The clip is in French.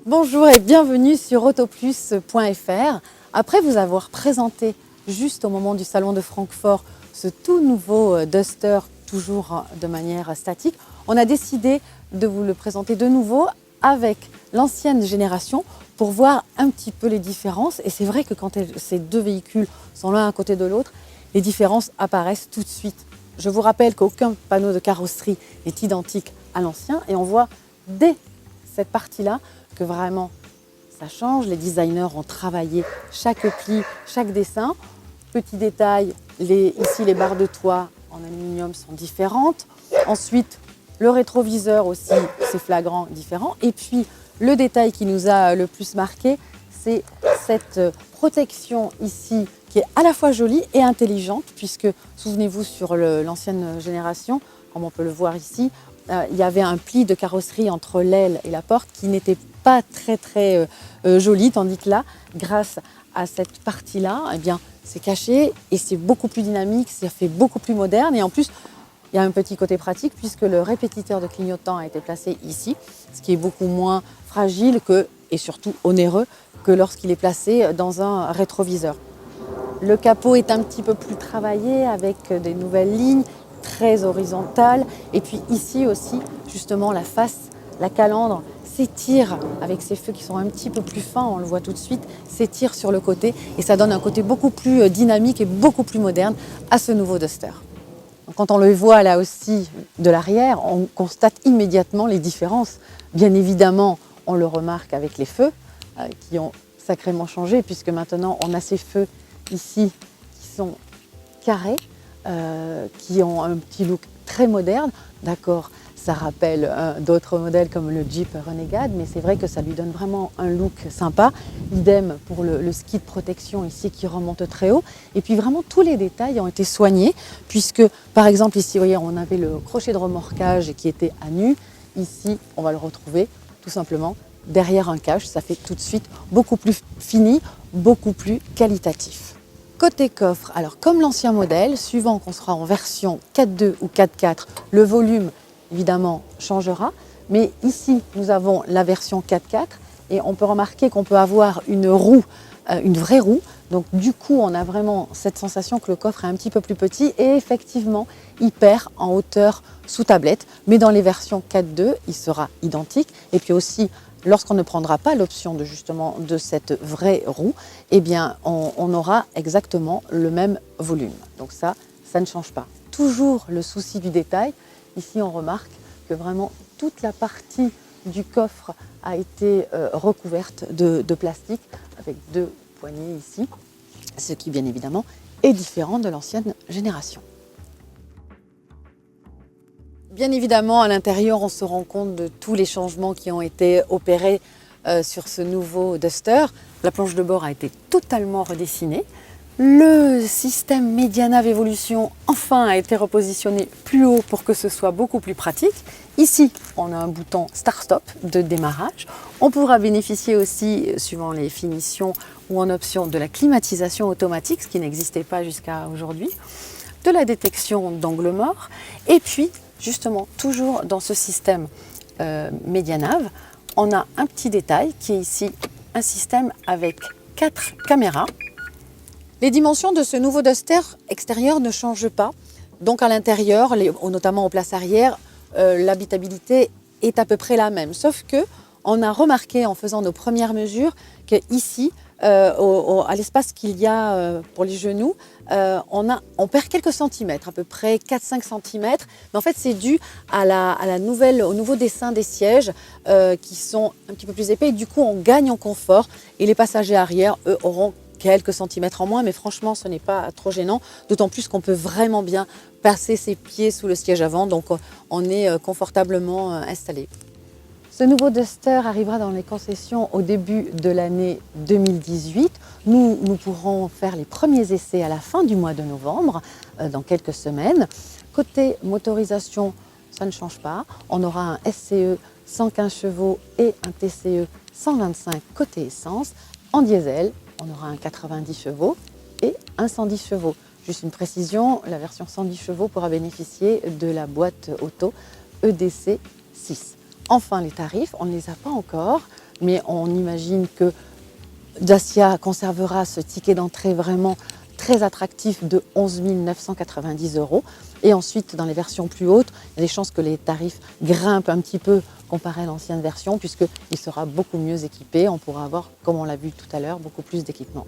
Bonjour et bienvenue sur autoplus.fr. Après vous avoir présenté juste au moment du salon de Francfort ce tout nouveau Duster, toujours de manière statique, on a décidé de vous le présenter de nouveau avec l'ancienne génération pour voir un petit peu les différences. Et c'est vrai que quand ces deux véhicules sont l'un à côté de l'autre, les différences apparaissent tout de suite. Je vous rappelle qu'aucun panneau de carrosserie n'est identique à l'ancien et on voit dès cette partie-là que vraiment ça change. Les designers ont travaillé chaque pli, chaque dessin. Petit détail, ici les barres de toit en aluminium sont différentes. Ensuite, le rétroviseur aussi, c'est flagrant, différent. Et puis, le détail qui nous a le plus marqué, c'est cette protection ici qui est à la fois jolie et intelligente, puisque, souvenez-vous, sur l'ancienne génération, comme on peut le voir ici, il y avait un pli de carrosserie entre l'aile et la porte qui n'était pas très joli, tandis que là, grâce à cette partie-là, eh bien, c'est caché et c'est beaucoup plus dynamique, ça fait beaucoup plus moderne. Et en plus, il y a un petit côté pratique puisque le répétiteur de clignotant a été placé ici, ce qui est beaucoup moins fragile et surtout onéreux que lorsqu'il est placé dans un rétroviseur. Le capot est un petit peu plus travaillé avec des nouvelles lignes très horizontales. Et puis ici aussi, justement, la face, la calandre s'étire avec ces feux qui sont un petit peu plus fins, on le voit tout de suite, s'étire sur le côté et ça donne un côté beaucoup plus dynamique et beaucoup plus moderne à ce nouveau Duster. Donc, quand on le voit là aussi de l'arrière, on constate immédiatement les différences. Bien évidemment, on le remarque avec les feux qui ont sacrément changé puisque maintenant on a ces feux ici qui sont carrés, qui ont un petit look très moderne. D'accord, ça rappelle d'autres modèles comme le Jeep Renegade, mais c'est vrai que ça lui donne vraiment un look sympa. Idem pour le ski de protection ici qui remonte très haut. Et puis vraiment tous les détails ont été soignés puisque par exemple ici, vous voyez, on avait le crochet de remorquage qui était à nu. Ici, on va le retrouver tout simplement derrière un cache. Ça fait tout de suite beaucoup plus fini, beaucoup plus qualitatif. Côté coffre, alors comme l'ancien modèle, suivant qu'on sera en version 4.2 ou 4.4, le volume évidemment changera. Mais ici, nous avons la version 4.4 et on peut remarquer qu'on peut avoir une roue, une vraie roue. Donc du coup, on a vraiment cette sensation que le coffre est un petit peu plus petit et effectivement, il perd en hauteur sous tablette. Mais dans les versions 4.2, il sera identique. Et puis aussi, lorsqu'on ne prendra pas l'option de cette vraie roue, eh bien, on aura exactement le même volume. Donc ça ne change pas. Toujours le souci du détail. Ici, on remarque que vraiment toute la partie du coffre a été recouverte de plastique avec deux poignées ici, ce qui, bien évidemment, est différent de l'ancienne génération. Bien évidemment, à l'intérieur, on se rend compte de tous les changements qui ont été opérés sur ce nouveau Duster. La planche de bord a été totalement redessinée. Le système Medianav Evolution, enfin, a été repositionné plus haut pour que ce soit beaucoup plus pratique. Ici, on a un bouton Start-Stop de démarrage. On pourra bénéficier aussi, suivant les finitions ou en option, de la climatisation automatique, ce qui n'existait pas jusqu'à aujourd'hui, de la détection d'angle mort, et puis, justement, toujours dans ce système Medianav, on a un petit détail qui est ici un système avec 4 caméras. Les dimensions de ce nouveau Duster extérieur ne changent pas. Donc à l'intérieur, notamment aux places arrière, l'habitabilité est à peu près la même. Sauf que on a remarqué en faisant nos premières mesures qu'ici, à l'espace qu'il y a pour les genoux, on perd quelques centimètres, à peu près 4-5 cm. Mais en fait, c'est dû au nouveau dessin des sièges qui sont un petit peu plus épais. Et du coup, on gagne en confort. Et les passagers arrière, eux, auront quelques centimètres en moins. Mais franchement, ce n'est pas trop gênant. D'autant plus qu'on peut vraiment bien passer ses pieds sous le siège avant. Donc, on est confortablement installé. Ce nouveau Duster arrivera dans les concessions au début de l'année 2018. Nous pourrons faire les premiers essais à la fin du mois de novembre, dans quelques semaines. Côté motorisation, ça ne change pas. On aura un SCE 115 chevaux et un TCE 125 côté essence. En diesel, on aura un 90 chevaux et un 110 chevaux. Juste une précision, la version 110 chevaux pourra bénéficier de la boîte auto EDC 6. Enfin, les tarifs, on ne les a pas encore. mais on imagine que Dacia conservera ce ticket d'entrée vraiment très attractif de 11 990 €. Et ensuite, dans les versions plus hautes, il y a des chances que les tarifs grimpent un petit peu comparé à l'ancienne version, puisqu'il sera beaucoup mieux équipé. On pourra avoir, comme on l'a vu tout à l'heure, beaucoup plus d'équipement.